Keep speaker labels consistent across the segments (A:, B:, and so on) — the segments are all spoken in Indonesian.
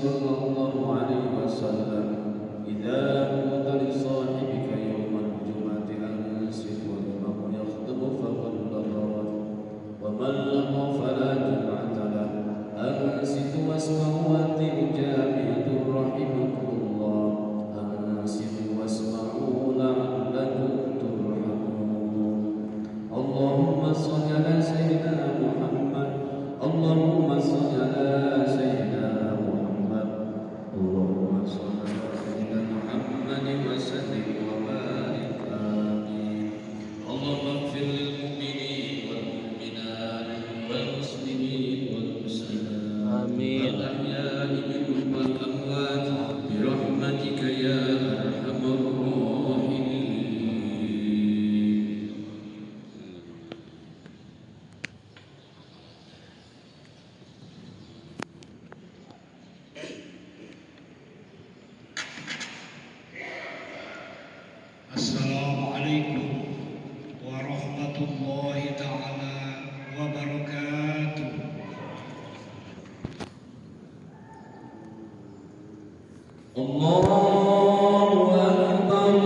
A: صلى الله عليه وسلم إذا قلت لصاحبك يوم الجمعة أنصت والإمام يخطب فقد بلغت ومن لم فلا جمعة له أنصت واسمع وأتم جامعة رحمكم الله أنصتوا واسمعوا لعلكم ترحمون اللهم صل على سيدنا محمد اللهم صل على سيدنا محمد اللهم صل على سيدنا محمد وسلم وبارك آمين اللهم اغفر للمؤمنين والمؤمنات والمسلمين والمسلمات آمين الأحياء منهم والأموات برحمتك يا أرحم الراحمين.
B: Assalamualaikum warahmatullahi ta'ala wabarakatuh.
A: Allahu Akbar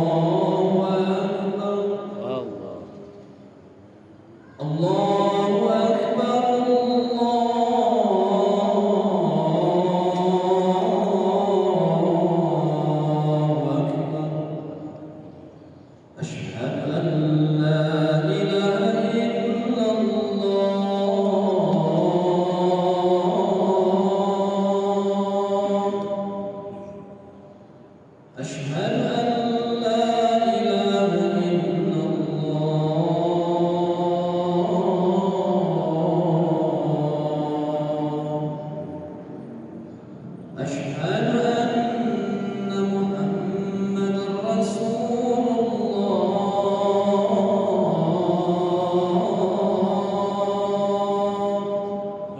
A: Allahu Akbar Allahu Akbar Allahu Akbar Asyhadu an la ilaha illallah أشهد أن لا إله إلا الله أشهد أن محمدا رسول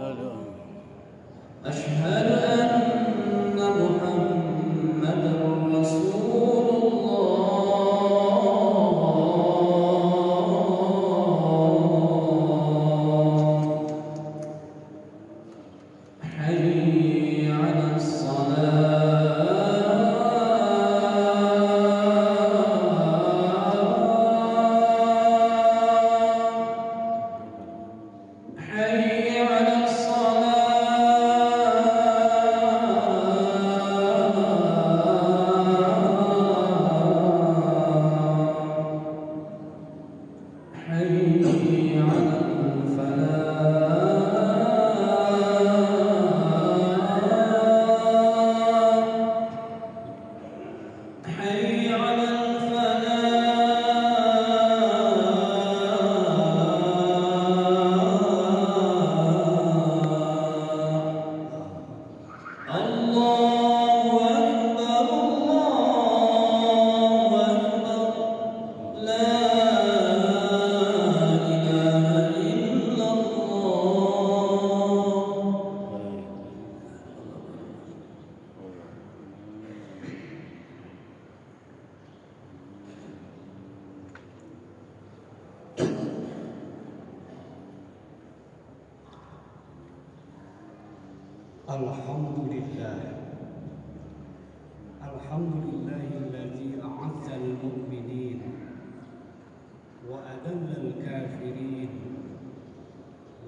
A: الله أشهد أن محمدا رسول الله حي على الصلاة حي على الصلاة حي على الفلاح حي على الفلاح الله أكبر الله أكبر لا إله إلا الله
B: Alhamdulillahilladzi a'azza al-mu'minin wa adalla al-kafirin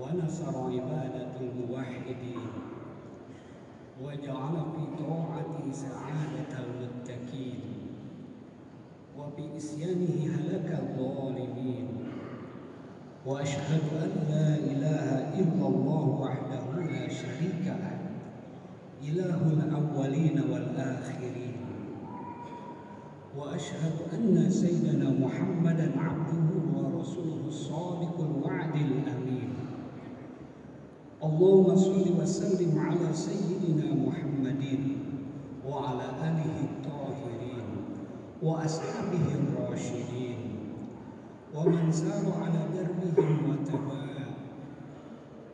B: wa nasara ibadatul muwahhidin wa ja'ala fi ta'ati sa'adatal muttaqin wa bi isyanihi halakal zalimin wa ashhadu an la ilaha illallah wahdahu la syarika lah ilahul awwalin wal akhirin wa ashhadu anna sayyidana Muhammadan abduhu wa rasuluhu shadiqul wa'dil amin. Allahumma shalli wa sallim ala sayyidina Muhammadin wa ala alihi tahirin wa ashabihi ar-rasyidin wa man sara ala darbihim wa taba'a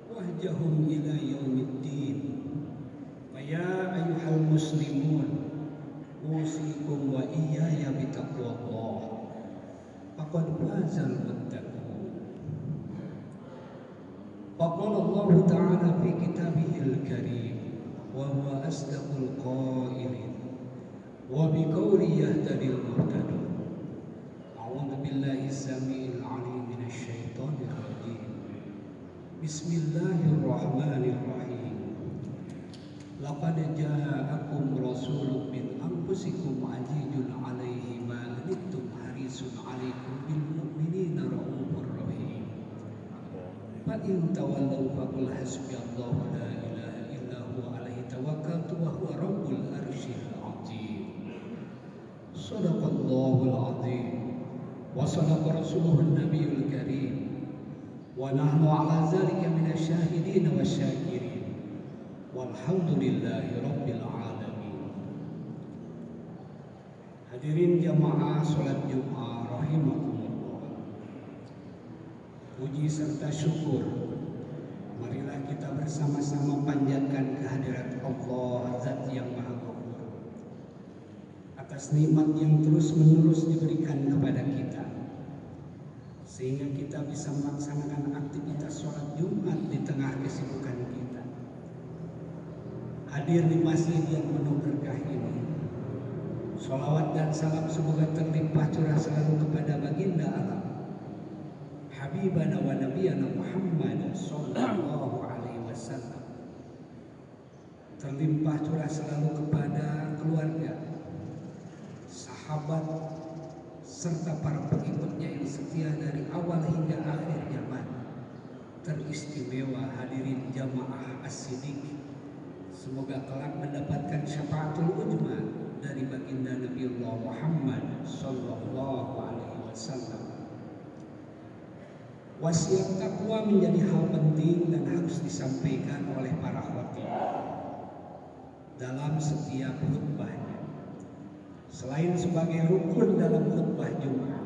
B: wahjahum ila yaumiddin. Ya ayyuhal muslimun usikum wa iyaya bitaqwallah faqad fazal muttaqun. فقال الله تعالى في كتابه الكريم وهو أصدق القائلين وبقوله يهتدي المهتدون أعوذ بالله السميع العليم من الشيطان الرجيم بسم الله الرحمن الرحيم لقد جاءكم رسول من أنفسكم عزيز عليه ما عنتم حريص عليكم بالمؤمنين رؤوف رحيم فإن تولوا فقل حسبي الله لا إله إلا هو عليه توكلت وهو رب العرش العظيم صدق الله العظيم وصدق رسوله النبي الكريم ونحن على ذلك من الشاهدين والشاكرين والحمد لله رب العالمين. Hadirin jamaah salat Jumat rahimakumullah. Puji serta syukur marilah kita bersama-sama panjatkan kehadirat Allah Zat yang Maha Ghaffur atas nikmat yang terus-menerus diberikan kepada kita, sehingga kita bisa melaksanakan aktivitas sholat Jumat di tengah kesibukan kita. Hadir di masjid yang penuh berkah ini, sholawat dan salam semoga terlimpah curah selalu kepada baginda alam Habibana wa Nabiyana Muhammad sallallahu alaihi wasallam, terlimpah curah selalu kepada keluarga, sahabat, serta para pengikutnya yang setia dari awal hingga akhir zaman. Teristimewa hadirin jamaah as-siddiq, semoga kelak mendapatkan syafaatul uzma dari baginda Nabiullah Muhammad sallallahu alaihi wasallam. Wasiat takwa menjadi hal penting dan harus disampaikan oleh para khatib dalam setiap khutbahnya. Selain sebagai rukun dalam khutbah Jumat,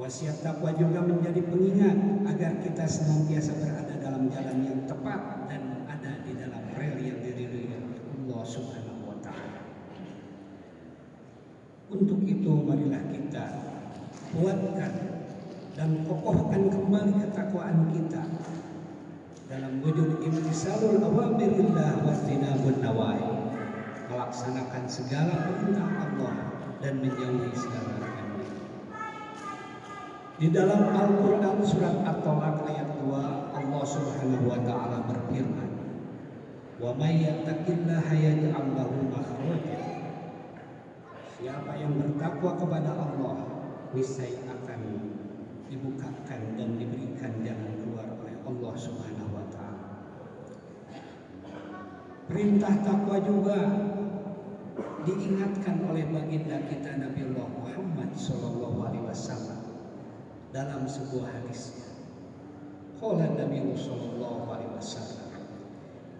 B: wasiat takwa juga menjadi pengingat agar kita senantiasa berada dalam jalan yang tepat dan ada di dalam rel yang diridhoi oleh Allah Subhanahu wa taala. Untuk itu marilah kita kuatkan dan kokohkan kembali ketakwaan kita dalam wujud imtisalul awamirillah wa tinabun nawahi, melaksanakan segala perintah Allah dan menjauhi segala larangan. Di dalam Al-Quran surat At-Talaq ayat 2, Allah Subhanahu wa taala berfirman, "Wa may yattaqillaha yaj'al lahu makhraja." Siapa yang bertakwa kepada Allah, niscaya akan dibukakan dan diberikan jalan keluar oleh Allah Subhanahu wa taala. Perintah takwa juga diingatkan oleh baginda kita Nabiullah Muhammad sallallahu alaihi wasallam dalam sebuah hadisnya. Qala Nabi sallallahu alaihi wasallam,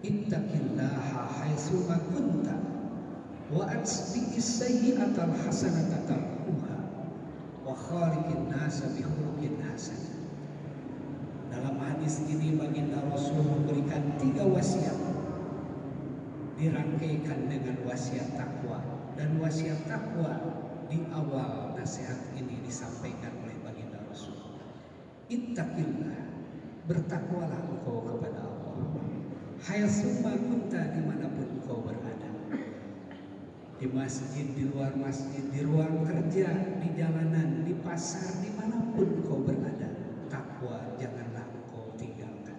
B: "Ittaqillaha haitsu ma kunta wa atbi'is sayyi'atal hasanata tamhuha wa khaliqin nasa bi khuluqin hasan." Dalam hadis ini baginda Rasul memberikan 3 wasiat, dirangkaikan dengan wasiat takwa, dan wasiat takwa di awal nasihat ini disampaikan oleh baginda Rasul. Ittaqillah, bertakwalah engkau kepada Allah, haitsu ma kunta, dimanapun engkau berada, di masjid, di luar masjid, di ruang kerja, di jalanan, di pasar, dimanapun engkau berada, takwa janganlah engkau tinggalkan.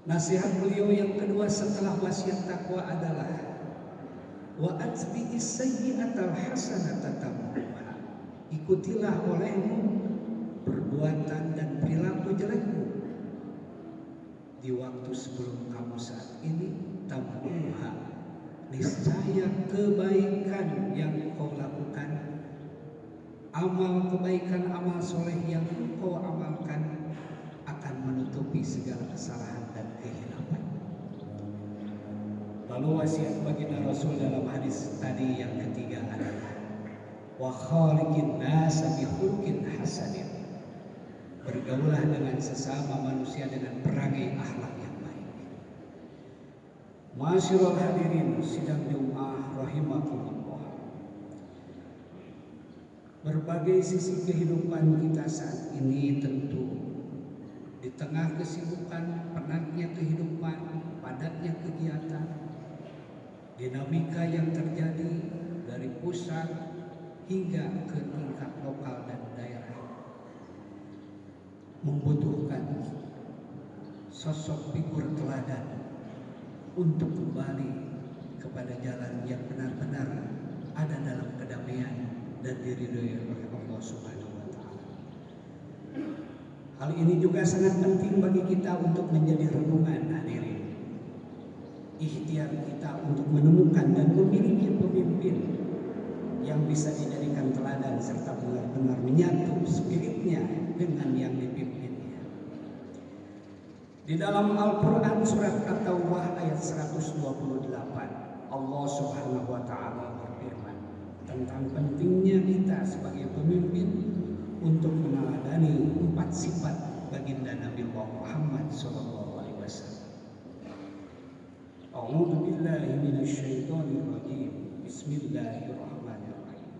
B: Nasihat beliau yang kedua setelah wasiat takwa adalah wa atbi'is sayyi'atal hasanata tamhuha, ikutilah olehmu perbuatan dan perilaku jelekmu di waktu sebelum kamu saat ini, tamhuha, niscaya kebaikan yang kau lakukan, amal kebaikan, amal soleh yang kau amalkan akan menutupi segala kesalahan dan kehilapan. Lalu wasiat baginda Rasul dalam hadis tadi yang ketiga adalah wa khaliqin nasa bi khuluqin hasanin, bergaulah dengan sesama manusia dengan perangai akhlak yang baik. Ma'asyiral hadirin sidang Jumat rahimakumullah. Berbagai sisi kehidupan kita saat ini tentu Di tengah kesibukan, penatnya kehidupan, padatnya kegiatan, dinamika yang terjadi dari pusat hingga ke tingkat lokal dan daerah membutuhkan sosok figur teladan untuk kembali kepada jalan yang benar-benar ada dalam kedamaian dan diridhoi oleh Allah Subhanahu wa taala. Hal ini juga sangat penting bagi kita untuk menjadi renungan, hadirin. Ikhtiar kita untuk menemukan dan memiliki pemimpin yang bisa dijadikan teladan serta benar-benar menyatu spiritnya dengan yang dipimpinnya. Di dalam Al-Quran surat At-Taubah ayat 128, Allah Subhanahu wa taala berfirman tentang pentingnya kita sebagai pemimpin untuk meneladani 4 sifat baginda Nabi Muhammad sallallahu alaihi wasallam. A'udzu billahi minasyaitonir rajim. Bismillahirrahmanirrahim.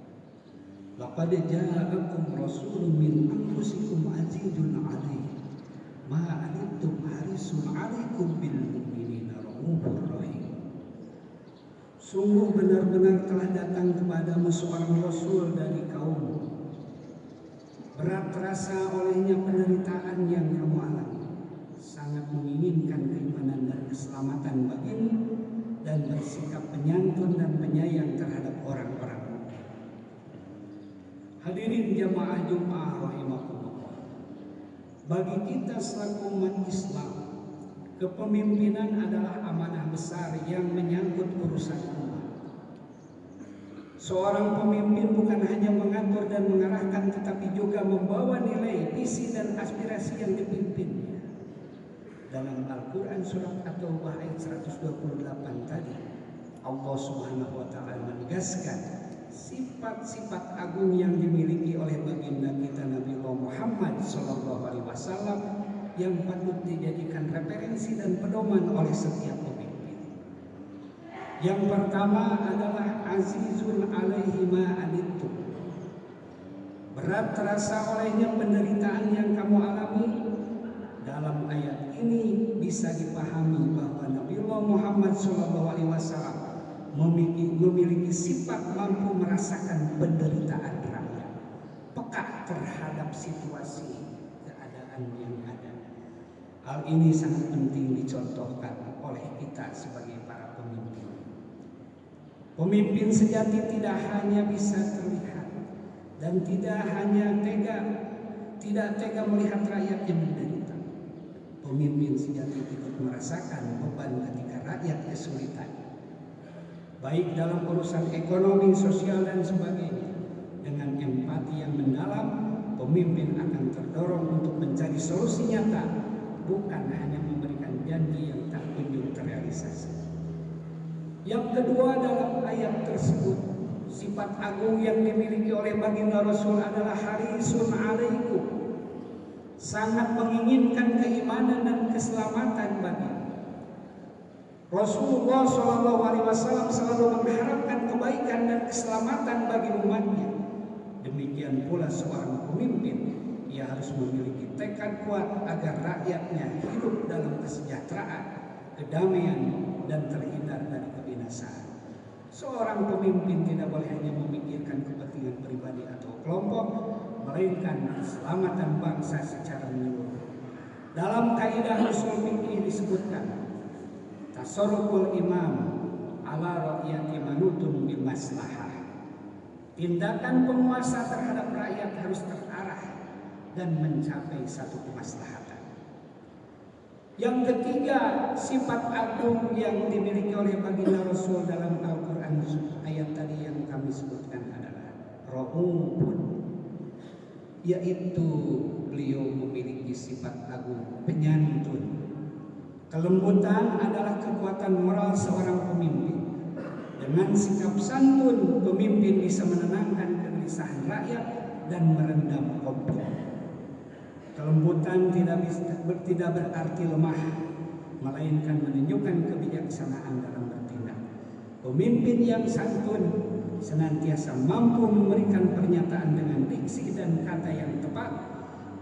B: Laqad ja'akum rasulun min anfusikum azizun 'alaihi ma 'anittum harisun 'alaikum bil mu'minina raufur rahim. Sungguh benar-benar telah datang kepadamu seorang rasul dari kaummu. Berat terasa olehnya penderitaan yang kamu alami. Sangat menginginkan keimanan dan keselamatan bagimu dan bersikap penyantun dan penyayang terhadap orang-orang mukmin. Hadirin jamaah Jumat rahimakumullah. Bagi kita selaku umat Islam, kepemimpinan adalah amanah besar yang menyangkut urusan umat. Seorang pemimpin bukan hanya mengatur dan mengarahkan, tetapi juga membawa nilai, visi dan aspirasi yang dipimpinnya. Dalam Al-Quran surat At-Taubah ayat 128 tadi, Allah Subhanahu wa taala menegaskan sifat-sifat agung yang dimiliki oleh baginda kita Nabi Muhammad sallallahu alaihi wasallam yang patut dijadikan referensi dan pedoman oleh setiap pemimpin. Yang pertama adalah azizun alaihi ma anittum. Berat terasa olehnya penderitaan yang kamu alami. Dalam ayat ini bisa dipahami bahwa Nabiullah Muhammad SAW memiliki sifat mampu merasakan penderitaan rakyat, peka terhadap situasi keadaan yang ada. Hal ini sangat penting dicontohkan oleh kita sebagai para pemimpin. Pemimpin sejati tidak hanya bisa terlihat dan tidak tega melihat rakyat yang menderita. Pemimpin sejati ikut merasakan beban ketika rakyat kesulitan, baik dalam urusan ekonomi, sosial dan sebagainya. Dengan empati yang mendalam, pemimpin akan terdorong untuk mencari solusi nyata, bukan hanya memberikan janji yang tak kunjung terrealisasi. Yang kedua, dalam ayat tersebut, sifat agung yang dimiliki oleh baginda Rasul adalah harisun alaikum, sangat menginginkan keimanan dan keselamatan bagi Rasulullah SAW selalu mengharapkan kebaikan dan keselamatan bagi umatnya. Demikian pula seorang pemimpin, ia harus memiliki tekad kuat agar rakyatnya hidup dalam kesejahteraan, kedamaian dan terhindar dari kebinasaan. Seorang pemimpin tidak boleh hanya memikirkan kepentingan pribadi atau kelompok, melainkan keselamatan bangsa secara menyeluruh. Dalam kaidah usul fikih disebutkan, tasarruful imam ala rakyati manutun bil maslahah. Tindakan penguasa terhadap rakyat harus terarah dan mencapai satu kemaslahatan. Yang ketiga, sifat agung yang dimiliki oleh baginda Rasul dalam Al-Quran ayat tadi yang kami sebutkan adalah raufun, yaitu beliau memiliki sifat agung penyantun. Kelembutan adalah kekuatan moral seorang pemimpin. Dengan sikap santun, pemimpin bisa menenangkan kegelisahan rakyat dan meredam konflik. Kelembutan tidak berarti lemah, melainkan menunjukkan kebijaksanaan dalam bertindak. Pemimpin yang santun senantiasa mampu memberikan pernyataan dengan diksi dan kata yang tepat.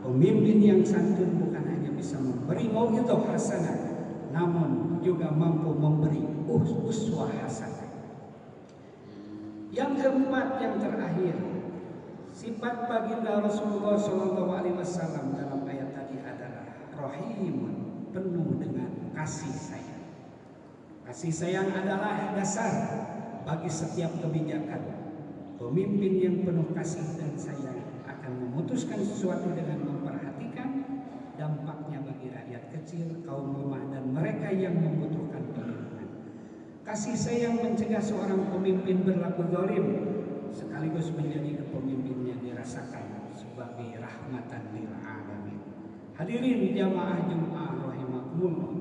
B: Pemimpin yang santun bukan hanya bisa memberi mau'izah hasanah, namun juga mampu memberi uswah hasanah. Yang keempat, yang terakhir, sifat baginda Rasulullah SAW dalam ayat tadi adalah rahimun, penuh dengan kasih sayang. Kasih sayang adalah dasar bagi setiap kebijakan. Pemimpin yang penuh kasih dan sayang akan memutuskan sesuatu dengan memperhatikan dampaknya bagi rakyat kecil, kaum lemah, dan mereka yang membutuhkan perlindungan. Kasih sayang mencegah seorang pemimpin berlaku zalim, sekaligus menjadi kepemimpinnya dirasakan sebagai rahmatan lil alamin. Hadirin jamaah Jumat rahimakumullah.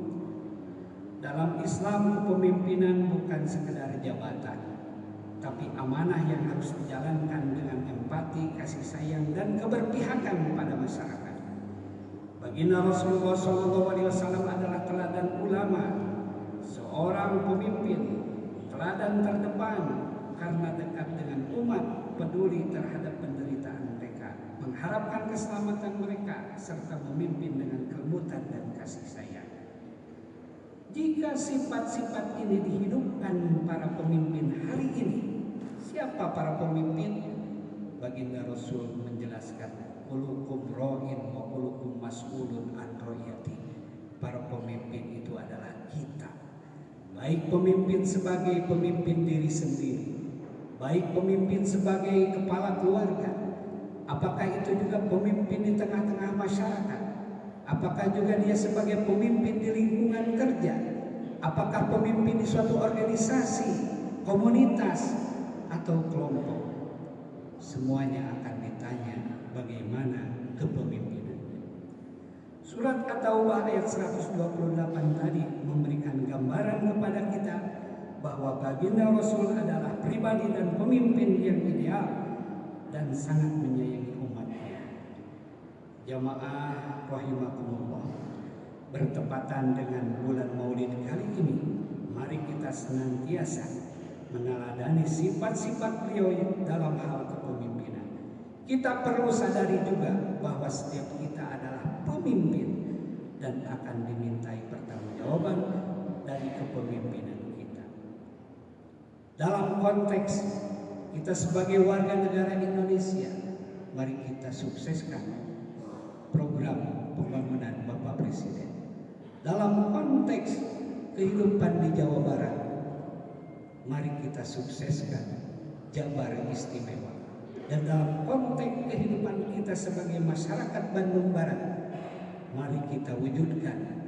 B: Dalam Islam kepemimpinan bukan sekedar jabatan, tapi amanah yang harus dijalankan dengan empati, kasih sayang, dan keberpihakan pada masyarakat. Baginda Rasulullah SAW adalah teladan ulama, seorang pemimpin, teladan terdepan karena dekat dengan umat, peduli terhadap penderitaan mereka, mengharapkan keselamatan mereka, serta memimpin dengan kelembutan dan kasih sayang. Jika sifat-sifat ini dihidupkan para pemimpin hari ini, siapa para pemimpin? Baginda Rasul menjelaskan, "Kulukum ra'in wa kulukum mas'ulun an ra'iyati." Para pemimpin itu adalah kita. Baik pemimpin sebagai pemimpin diri sendiri, baik pemimpin sebagai kepala keluarga, apakah itu juga pemimpin di tengah-tengah masyarakat, apakah juga dia sebagai pemimpin di lingkungan kerja, apakah pemimpin di suatu organisasi, komunitas, atau kelompok. Semuanya akan ditanya bagaimana kepemimpinan. Surat At-Taubah ayat 128 tadi memberikan gambaran kepada kita bahwa baginda Rasul adalah pribadi dan pemimpin yang ideal dan sangat menyayangi umatnya. Jamaah rahimakumullah, bertepatan dengan bulan Maulid kali ini, mari kita senantiasa meneladani sifat-sifat beliau dalam hal kepemimpinan. Kita perlu sadari juga bahwa setiap kita adalah pemimpin dan akan dimintai pertanggungjawaban dari kepemimpinan kita. Dalam konteks kita sebagai warga negara Indonesia, mari kita sukseskan program pembangunan Bapak Presiden. Dalam konteks kehidupan di Jawa Barat, mari kita sukseskan Jabar Istimewa. Dan dalam konteks kehidupan kita sebagai masyarakat Bandung Barat, mari kita wujudkan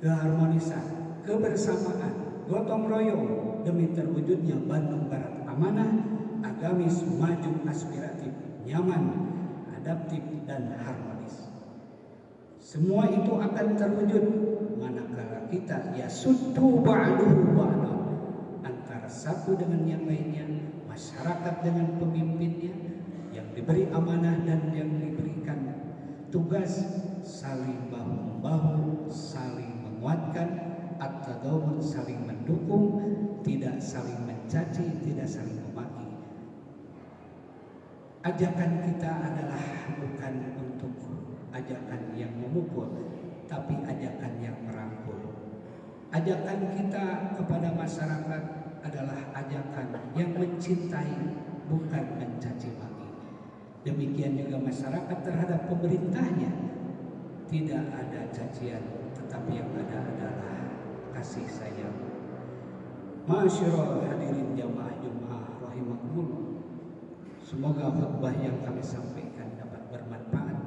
B: keharmonisan, kebersamaan, gotong royong demi terwujudnya Bandung Barat amanah, agamis, maju, aspiratif, nyaman, adaptif, dan harmonis. Semua itu akan terwujud manakala kita yasuddu ba'duhu ba'dan, antara satu dengan yang lainnya, masyarakat dengan pemimpinnya, yang diberi amanah dan yang diberikan tugas saling bahu-membahu, saling menguatkan, at-tadawun, saling mendukung, tidak saling mencaci, tidak saling memaki. Ajakan kita adalah bukan untuk ajakan yang memukul, tapi ajakan yang merangkul. Ajakan kita kepada masyarakat adalah ajakan yang mencintai, bukan mencaci maki. Demikian juga masyarakat terhadap pemerintahnya, tidak ada cacian, tetapi yang ada adalah kasih sayang. Masyaallah, hadirin jamaah Jumat rahimakumullah. Semoga khutbah yang kami sampaikan dapat bermanfaat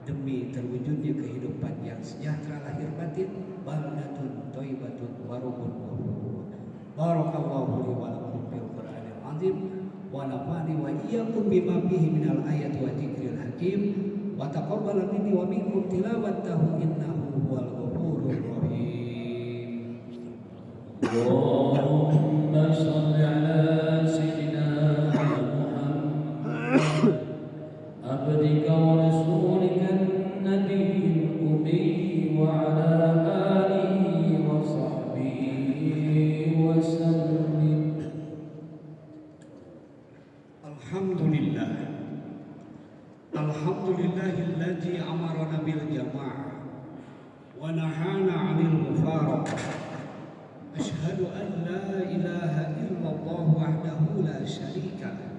B: demi terwujudnya kehidupan yang sejahtera lahir batin, baldatun thayyibatun wa rabbun ghafur. Barakallahu li wa lakum fil Qur'anil azim wa nafa'ani wa iyyakum bima fihi minal ayati wa dzikril hakim wa taqabbal minni wa minkum tilawatahu innahu huwal ghafurur rahim.
A: Allahumma shalli ala sayyidina Muhammad abdika wa rasulika an-nabiyil ummi wa ala alihi wa sahbihi wa sallim.
B: Alhamdulillah, Alhamdulillahilladzi amarana bil jama'ah wa nahana 'anil mufaraqah. Asyhadu an la ilaha illallah wahdahu la syarika lah.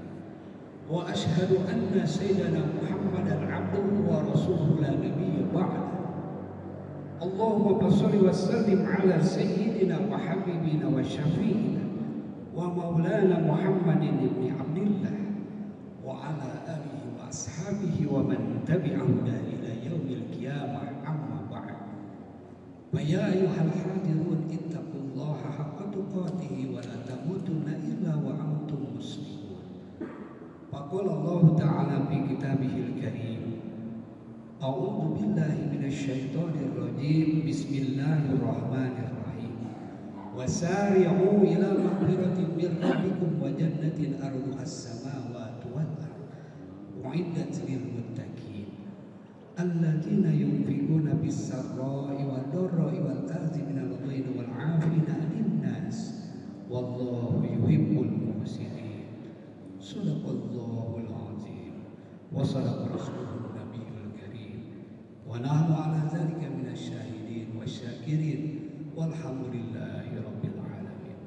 B: Wa asyhadu anna sayyidana Muhammadan 'abduhu wa rasuluhu la nabiyya ba'da. Allahumma shalli wa sallim 'ala sayyidina wa habibina wa syafi'ina wa maulana Muhammadin ibni Abdillah wa 'ala alihi wa ashabihi wa man tabi'ahu ila yaumil qiyamah, amma ba'd. Fa ya ayyuhal hadirun ittaqullaha haqqa tuqatih wa la tamutunna illa wa antum muslimun. Faqala Allah ta'ala fi kitabihil karim, a'udzu billahi minasyaitonir rajim, bismillahirrahmanirrahim. Wasari'u ila maghfiratin min rabbikum wa jannatin arduhas samawati wal ardh u'iddat lil muttaqin alladzina yunfiquna bis sarra'i wad dharra'i wal kadhibina al ghayza wal 'afina 'anil nas wallahu yuhibbul muhsinin. Shadaqallahul 'azim wa shadaqa rasuluhun nabiyul karim wa nahnu 'ala dzalika minasy syahidin wasyakirin walhamdulillahi rabbil alamin.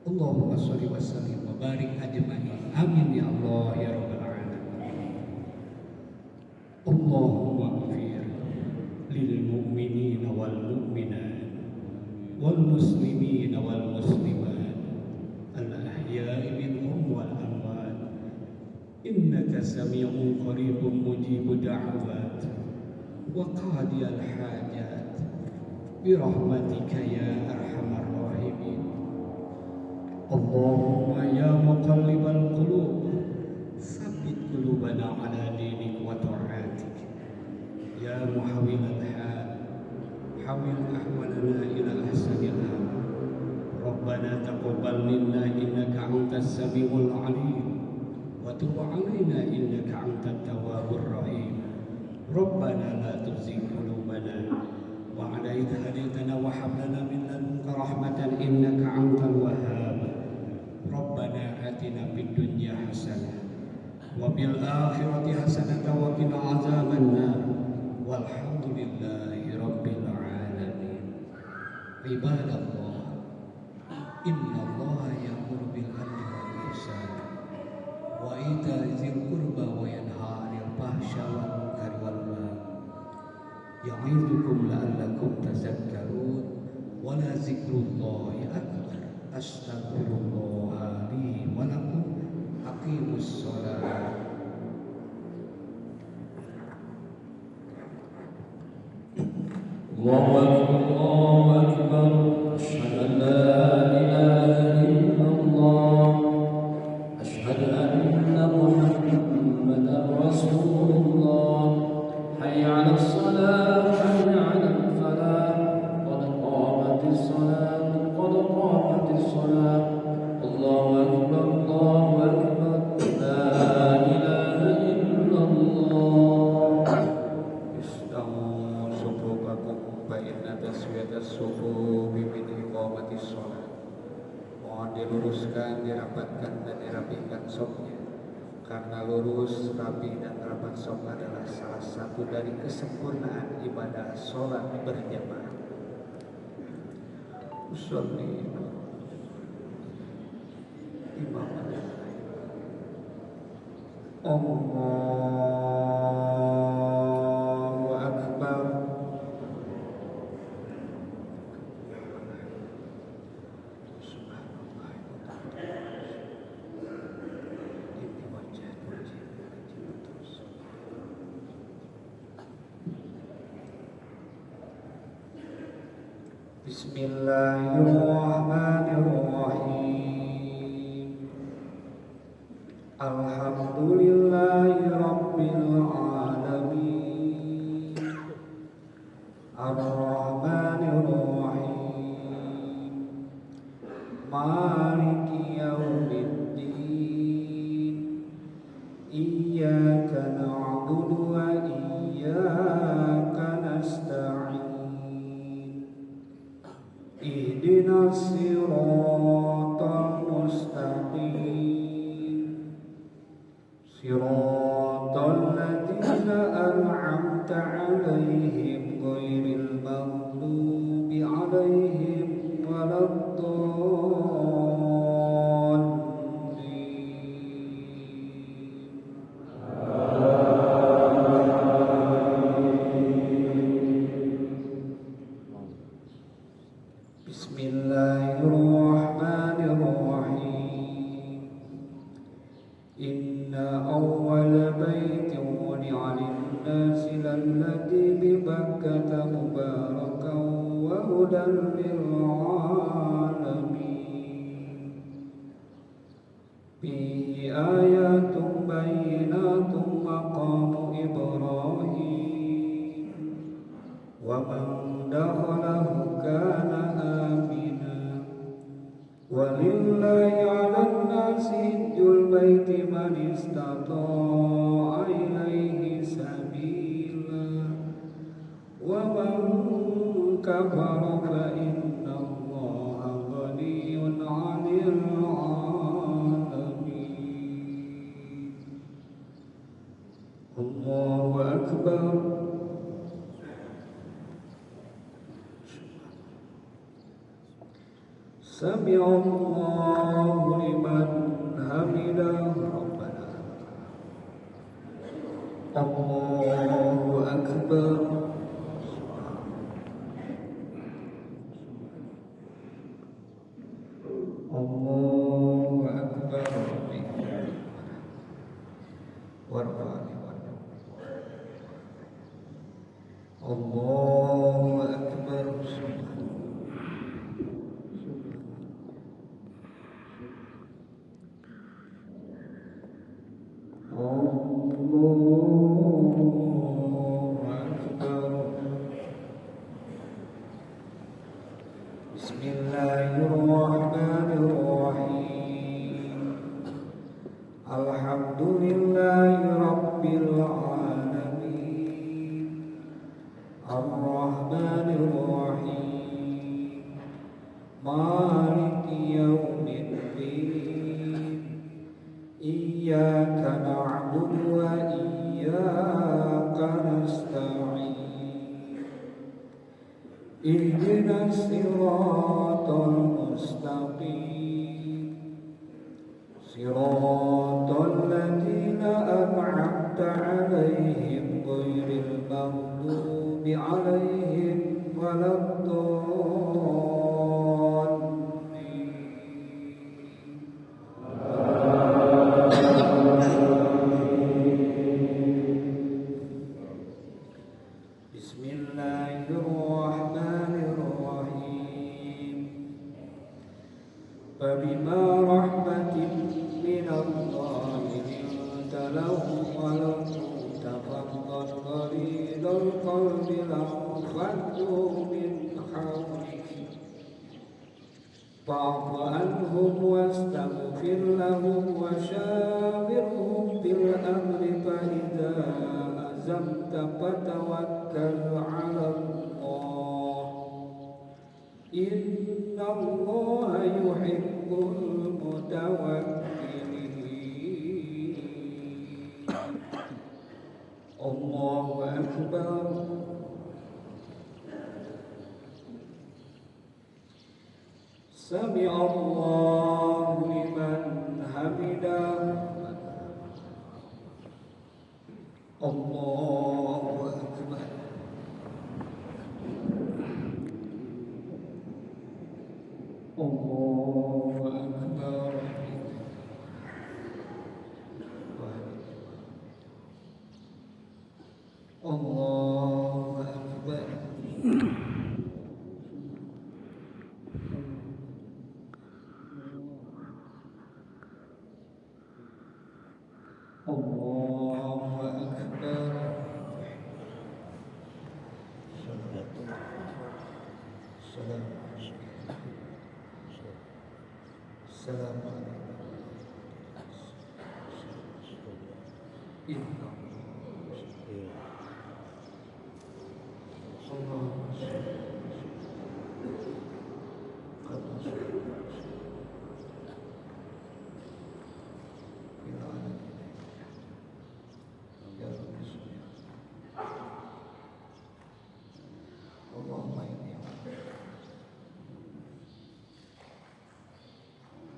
B: Allahumma shalli wa sallim wa barik ajmain. Amin ya Allah ya rabbal alamin. Allahumma ighfir lil mu'minina wal mu'minat wal muslimina wal muslimat al ahya'i minhum wal amwat innaka sami'un qaribun mujibud da'awat wa qadiyal hajat birahmatika ya arhamar rahimin. Allahumma ya muqallibal qulub tsabbit qulubana ala dinik wa ta'atik. Ya muhawwilal hal hawil ahwalana ila ahsanil hal. Rabbana taqabbal minna innaka antas samiul alim wa tub alaina innaka antat tawwabur rahim. Rabbana la tuzigh qulubana ba'da idh hadaytana wa hab lana min ladunka rahmatan innaka antal wahhab. Rabbana atina fid dunya hasanah wa fil akhirati hasanah wa qina azabannar. Walhamdulillahi rabbil alamin. Ibadallah, innallaha ya'muru bil 'adli wal ihsan wa ita'i dzil qurba wa yanha 'anil fahsya'i wal munkari wal baghi. Ya'idukum la'allakum tazakkarun wa la zikrullahi akbar. Astaghfirullah li wa lakum. Aqimus shalah.
A: Allahu akbar, Allahu akbar. Asyhadu an la ilaha illallah. Asyhadu anna Muhammadar Rasulullah. Hayya 'alas shalah, hayya 'alal falah. Qad qamatis shalah, qad qamatis shalah. Allahu akbar, Allahu akbar. La ilaha illallah.
B: Istamu sufufakum fa inna taswiyatas sufufi min iqamatis shalah. Mohon diluruskan, dirapatkan dan dirapihkan sofnya, karena lurus, rapi dan rapat sof adalah salah satu dari kesempurnaan ibadah sholat berjamaah. Usolli imam Allahu akbar. Bismillahirrahmanirrahim. Alhamdulillahi rabbil alamin. Ar-Rahmanir Rahim. Maliki yaumiddin. Iyyaka na'budu wa iyyaka nasta'in. Ihdinas siratal mustaqim. Siratal ladzina أنعمت عليهم غير المغضوب عليهم ولا الضالين. بسم الله الرحمن الرحيم. إن أول بيت وضع للناس للذي ببكة مباركا وهدى للعالمين فيه آيات بينات مقام إبراهيم ومن دخله كان آمنا ولله على الناس حج البيت من استطاع إليه سبيلا ومن كفر فإن الله غني عن العالمين. الله أكبر. سمع الله لمن حمده ربنا. الله أكبر. الله أكبر. الله أكبر. Bismillahirrahmanirrahim. Alhamdulillahi rabbil alamin. Ar-Rahmanir Rahim. Maliki yaumiddin. Iyyaka na'budu wa iyyaka nasta'in. Ihdinas siratal mustaqim. Siratal ladzina an'amta 'alaihim ghairil maghdubi 'alaihim waladdallin. Bismillahirrahmanirrahim. Fabima rahmatin minallahi linta lahum walau kunta faddan ghalidhal qalbi lanfaddu min hawlik fa'fu anhum wastaghfir lahum wa shawirhum fil amri fa idza azamta fatawakkal 'ala Allah. Inna Allah yuhibbul mutawakkilin. Allahu Akbar. Sami'a Allahu liman hamidah. Allahu Akbar. Allahu Akbar. Allahu Akbar. Allahu Akbar.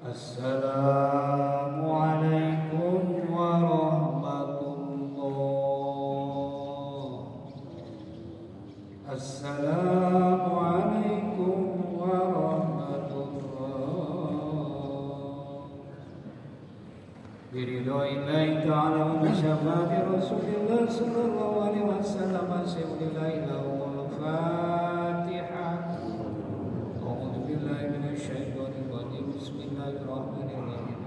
A: Assalamualaikum warahmatullah. Assalamualaikum warahmatullah. Biridhoillahi ta'ala wa bisyafaati Rasulillah sallallahu alaihi wasallam. Sayyidina lahumul Fatihah. A'udzu billahi minasy syaithanir rajim. Bismillahirrahmanirrahim.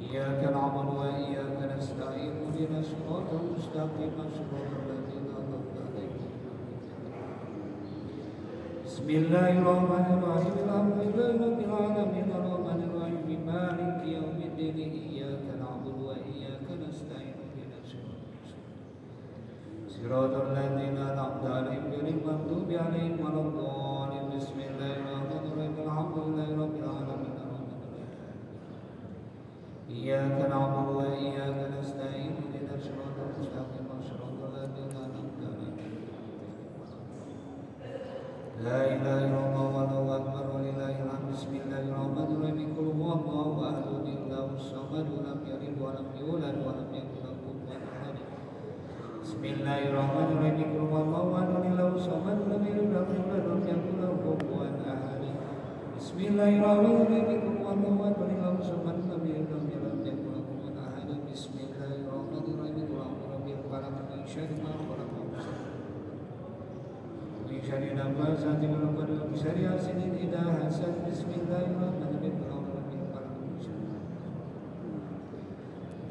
A: Iyyaka na'budu wa iyyaka nasta'in. Ihdinas siratal mustaqim. Siratal ladzina an'amta 'alaihim. Bismillahirrahmanirrahim. Alhamdulillahi rabbil alamin. Arrahmanir rahim. Maliki yaumiddin. Iyyaka na'budu wa iyyaka nasta'in. Ihdinas siratal ladzina an'amta 'alaihim ghairil maghdubi 'alaihim waladdallin. Bismillahirrahmanirrahim. Alhamdulillahi rabbil alamin. Iyyaka na'budu wa iyyaka nasta'in. Ihdinas siratal mustaqim. Siratal ladzina an'amta 'alaihim. La ilaha illallah wallahu akbar walillahil hamd. Bismillahirrahmanirrahim. Qul huwallahu ahad. Allahus samad. Lam yalid wa lam yulad wa lam yakul lahu kufuwan ahad. Bismillahirrahmanirrahim. Qul huwallahu ahad. Allahus samad. Lam yalid wa lam yulad wa lam yakul lahu kufuwan ahad. Bismillahirrahmanirrahim. Qul huwallahu ahad. Allahus samad. Lam yalid wa lam yulad wa lam yakul lahu kufuwan ahad. Bismillahirrahmanirrahim. Qul a'udzu birabbil falaq min syarri ma khalaq. Min syarri nafasati fil 'uqad wa min syarri hasidin idza hasad. Bismillahirrahmanirrahim. Qul a'udzu birabbil falaq min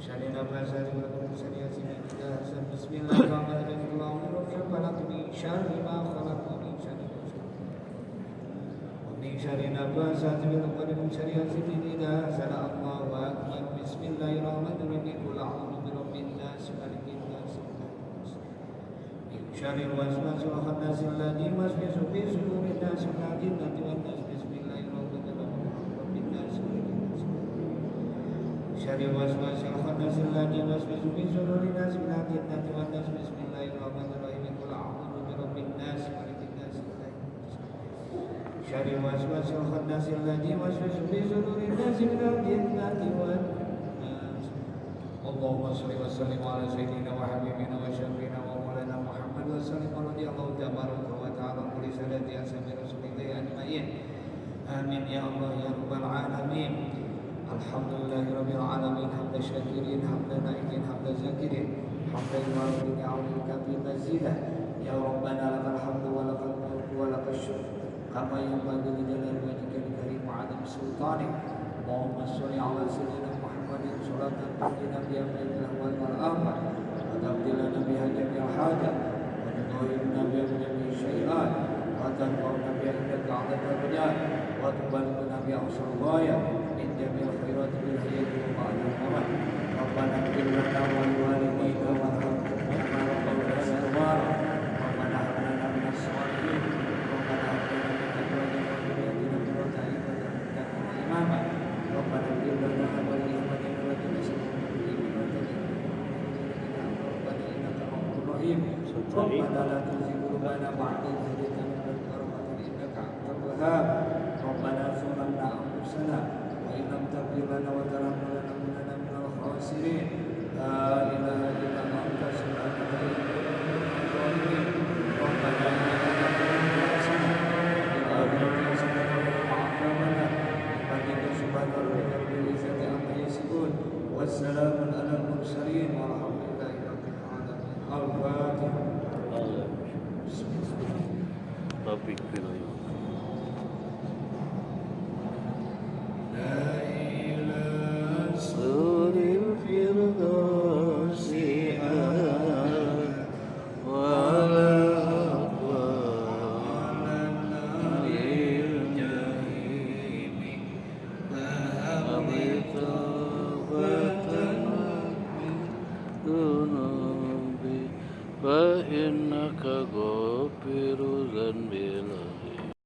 A: syarri nafasati fil 'uqad wa min syarri hasidin idza hasad. Bismillahirrahmanirrahim. Qul a'udzu birabbil falaq min syarri ma khalaq wa min syarri min syarri nafasati fil 'uqad wa min syarri hasidin idza hasad. Allahu akbar. Bismillahirrahmanirrahim. Qul a'udzu birabbin nas malikin nas min syarril waswasil khannasil ladzi yuwaswisu fi sudurin nas min al-jinnati wan nas. Bismillahirrahmanirrahim. Rabbin nas malikin nas min syarril waswasil khannasil ladzi yuwaswisu fi sudurin nas min al-jinnati wan nas. Bismillahirrahmanirrahim. Qul a'udzu birabbin nas malikin nas syarril waswasil khannasil ladzi yuwaswisu fi sudurin nas min al-jinnati wan nas. Allahumma shalli wa sallim ala sayyidina wa habibina wa syafiina wa maulana Muhammad wa sallim radhiyallahu tabaraka wa ta'ala kulli salati ashabi rasulillahi ajma'in. Amin ya Allah ya rabbal alamin. Alhamdulillahi rabbil alamin. Hamda syakirin, hamda naikin, hamda zakirin, hamda yuwafiqu ni'amika fi mazidah. Ya rabbana lakal hamdu wa lakal mulku wa lakal syukr kama yanbaghi li jalali wajhikal karim wa 'azimi sultanik. Allahumma shalli ala sayyidina Muhammadin sholatan tunjina biha minal ahwal wal afat wa tabdilana biha jami'al hajat wa tudhhirna biha min jami'i syai'at wa tanfa'una biha indaka 'ala darajat wa tuballighuna biha aqsal ghayat min jami'il khairat bil hayati wa ba'da al-mamat. Rabbana ighfir lana wa li walidayna warhamhum kama rabbayana saghira. Rabbana hab lana minas shalihin. Rabbana hab lana min azwajina wa dhurriyyatina qurrata a'yun waj'alna lil-muttaqina imama. Rabbana ighfir lana wa li ikhwanina alladhina sabaquna bil iman wa Rabbana innaka ghafurur rahim. Rabbana la tuzigh qulubana ba'da idh hadaytana wa hab lana innaka antal wahhab. Rabbana zalamna anfusana wa in lam taghfir lana wa tarhamna lanakunanna minal khasirin. La ilaha illa anta subhanaka inni kuntu minadh dhalimin. Rabbana innaka la tughfir wassalamun ala mursalin walhamdulillahi rabbil alamin. Al-Fatihah.
C: Topik